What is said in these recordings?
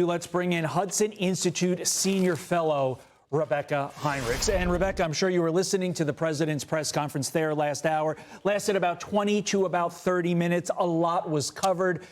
Let's bring in Hudson Institute senior fellow Rebeccah Heinrichs. And Rebeccah, I'm sure you were listening to the president's press conference there last hour. Lasted about 20 to about 30 minutes. A lot was covered.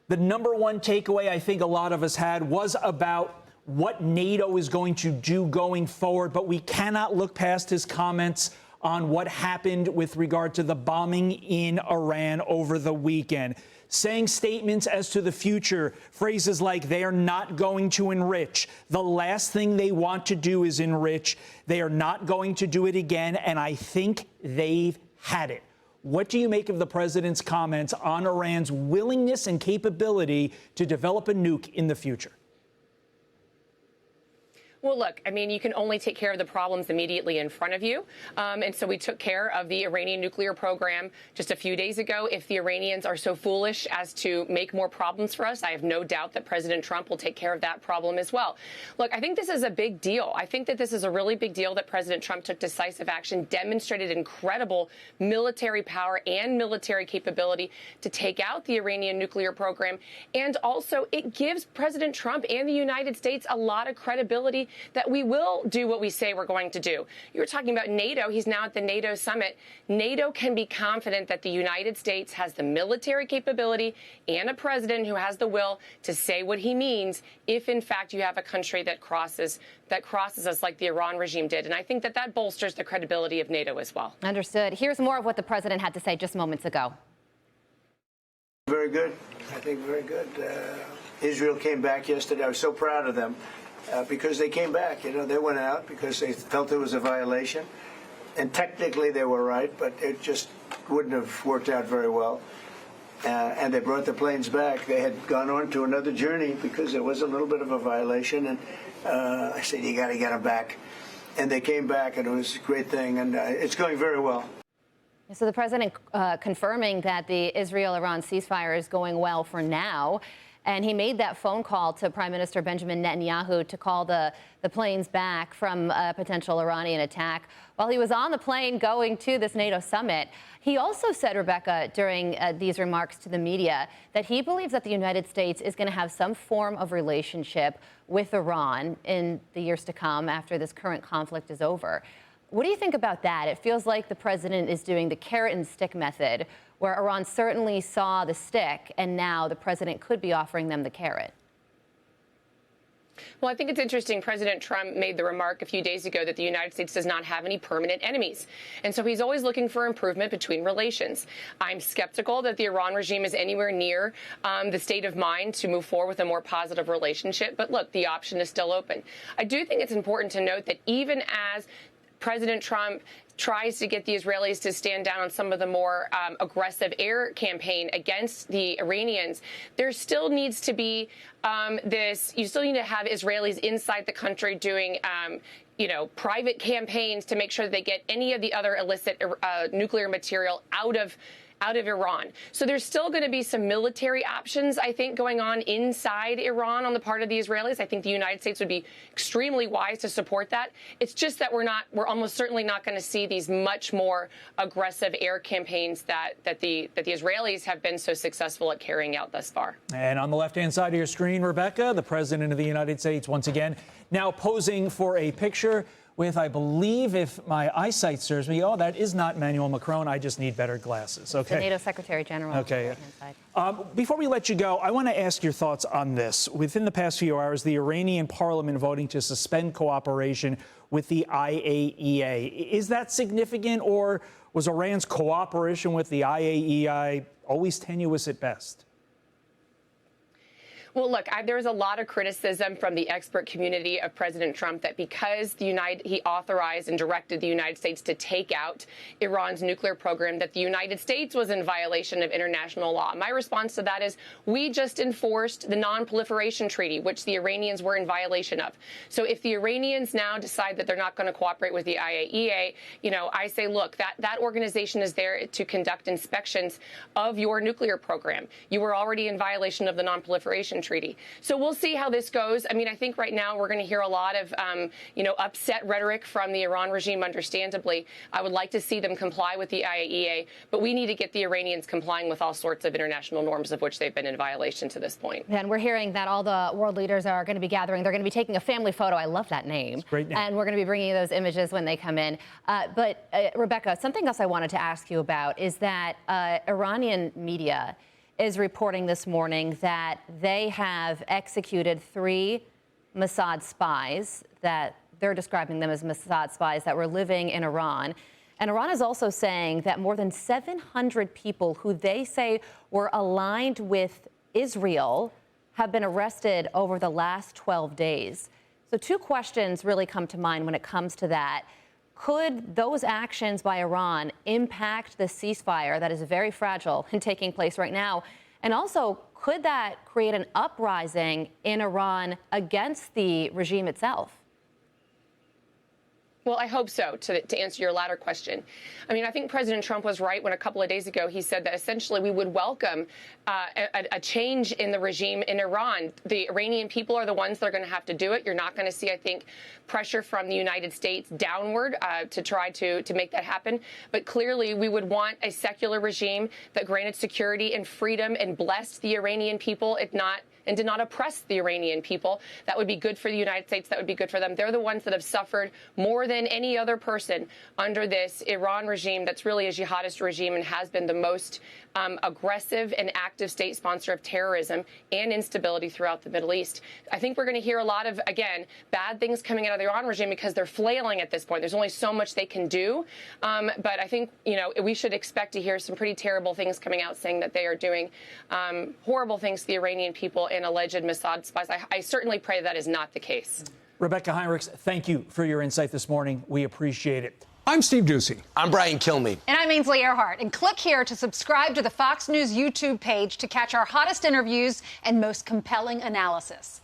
The number one takeaway I think a lot of us had was about what NATO is going to do going forward. But we cannot look past his comments on what happened with regard to the bombing in Iran over the weekend. Saying statements as to the future, phrases like they are not going to enrich. The last thing they want to do is enrich. They are not going to do it again, and I think they've had it. What do you make of the president's comments on Iran's willingness and capability to develop a nuke in the future? Well, look, I mean, you can only take care of the problems immediately in front of you. And so we took care of the Iranian nuclear program just a few days ago. If the Iranians are so foolish as to make more problems for us, I have no doubt that President Trump will take care of that problem as well. Look, I think this is a big deal. I think that this is a really big deal that President Trump took decisive action, demonstrated incredible military power and military capability to take out the Iranian nuclear program. And also it gives President Trump and the United States a lot of credibility that we will do what we say we're going to do. You were talking about NATO. He's now at the NATO summit. NATO can be confident that the United States has the military capability and a president who has the will to say what he means if, in fact, you have a country that crosses us like the Iran regime did. And I think that that bolsters the credibility of NATO as well. Understood. Here's more of what the president had to say just moments ago. Very good. I think very good. Israel came back yesterday. I was so proud of them. Because they came back, you know, they went out because they felt it was a violation. And technically they were right, but it just wouldn't have worked out very well. And they brought the planes back. They had gone on to another journey because there was a little bit of a violation. And I said, you got to get them back. And they came back, and it was a great thing. And it's going very well. So the president confirming that the Israel-Iran ceasefire is going well for now. And he made that phone call to Prime Minister Benjamin Netanyahu to call the planes back from a potential Iranian attack. While he was on the plane going to this NATO summit, he also said, Rebeccah, during these remarks to the media, that he believes that the United States is going to have some form of relationship with Iran in the years to come after this current conflict is over. What do you think about that? It feels like the president is doing the carrot and stick method, where Iran certainly saw the stick, and now the president could be offering them the carrot. Well, I think it's interesting. President Trump made the remark a few days ago that the United States does not have any permanent enemies. And so he's always looking for improvement between relations. I'm skeptical that the Iran regime is anywhere near the state of mind to move forward with a more positive relationship. But look, the option is still open. I do think it's important to note that even as President Trump tries to get the Israelis to stand down on some of the more aggressive air campaign against the Iranians, there still needs to be you still need to have Israelis inside the country doing private campaigns to make sure that they get any of the other illicit nuclear material out of Iran. So there's still going to be some military options, I think, going on inside Iran on the part of the Israelis. I think the United States would be extremely wise to support that. It's just that we're almost certainly not going to see these much more aggressive air campaigns that the Israelis have been so successful at carrying out thus far. And on the left-hand side of your screen, Rebeccah, the president of the United States, once again, now posing for a picture with, I believe, if my eyesight serves me, oh, that is not Emmanuel Macron. I just need better glasses. Okay. The NATO Secretary General. Okay. Before we let you go, I want to ask your thoughts on this. Within the past few hours, the Iranian parliament voting to suspend cooperation with the IAEA. Is that significant, or was Iran's cooperation with the IAEA always tenuous at best? Well, look, there's a lot of criticism from the expert community of President Trump that because he authorized and directed the United States to take out Iran's nuclear program, that the United States was in violation of international law. My response to that is we just enforced the non-proliferation treaty, which the Iranians were in violation of. So if the Iranians now decide that they're not going to cooperate with the IAEA, I say, look, that organization is there to conduct inspections of your nuclear program. You were already in violation of the non-proliferation treaty. So we'll see how this goes. I mean, I think right now we're going to hear a lot of, upset rhetoric from the Iran regime, understandably. I would like to see them comply with the IAEA, but we need to get the Iranians complying with all sorts of international norms of which they've been in violation to this point. And we're hearing that all the world leaders are going to be gathering. They're going to be taking a family photo. I love that name. Great name. And we're going to be bringing you those images when they come in. But Rebeccah, something else I wanted to ask you about is that Iranian media is reporting this morning that they have executed 3 Mossad spies, that they're describing them as Mossad spies that were living in Iran. And Iran is also saying that more than 700 people who they say were aligned with Israel have been arrested over the last 12 days. So 2 questions really come to mind when it comes to that. Could those actions by Iran impact the ceasefire that is very fragile and taking place right now? And also, could that create an uprising in Iran against the regime itself? Well, I hope so, to answer your latter question. I mean, I think President Trump was right when a couple of days ago he said that essentially we would welcome a change in the regime in Iran. The Iranian people are the ones that are going to have to do it. You're not going to see, I think, pressure from the United States downward to try to make that happen. But clearly, we would want a secular regime that granted security and freedom and blessed the Iranian people, and did not oppress the Iranian people. That would be good for the United States. That would be good for them. They're the ones that have suffered more than any other person under this Iran regime that's really a jihadist regime and has been the most aggressive and active state sponsor of terrorism and instability throughout the Middle East. I think we're going to hear a lot of, again, bad things coming out of the Iran regime because they're flailing at this point. There's only so much they can do. But I think, we should expect to hear some pretty terrible things coming out saying that they are doing horrible things to the Iranian people and alleged Mossad spies. I certainly pray that is not the case. Rebeccah Heinrichs, thank you for your insight this morning. We appreciate it. I'm Steve Ducey. I'm Brian Kilmeade. And I'm Ainsley Earhart. And click here to subscribe to the Fox News YouTube page to catch our hottest interviews and most compelling analysis.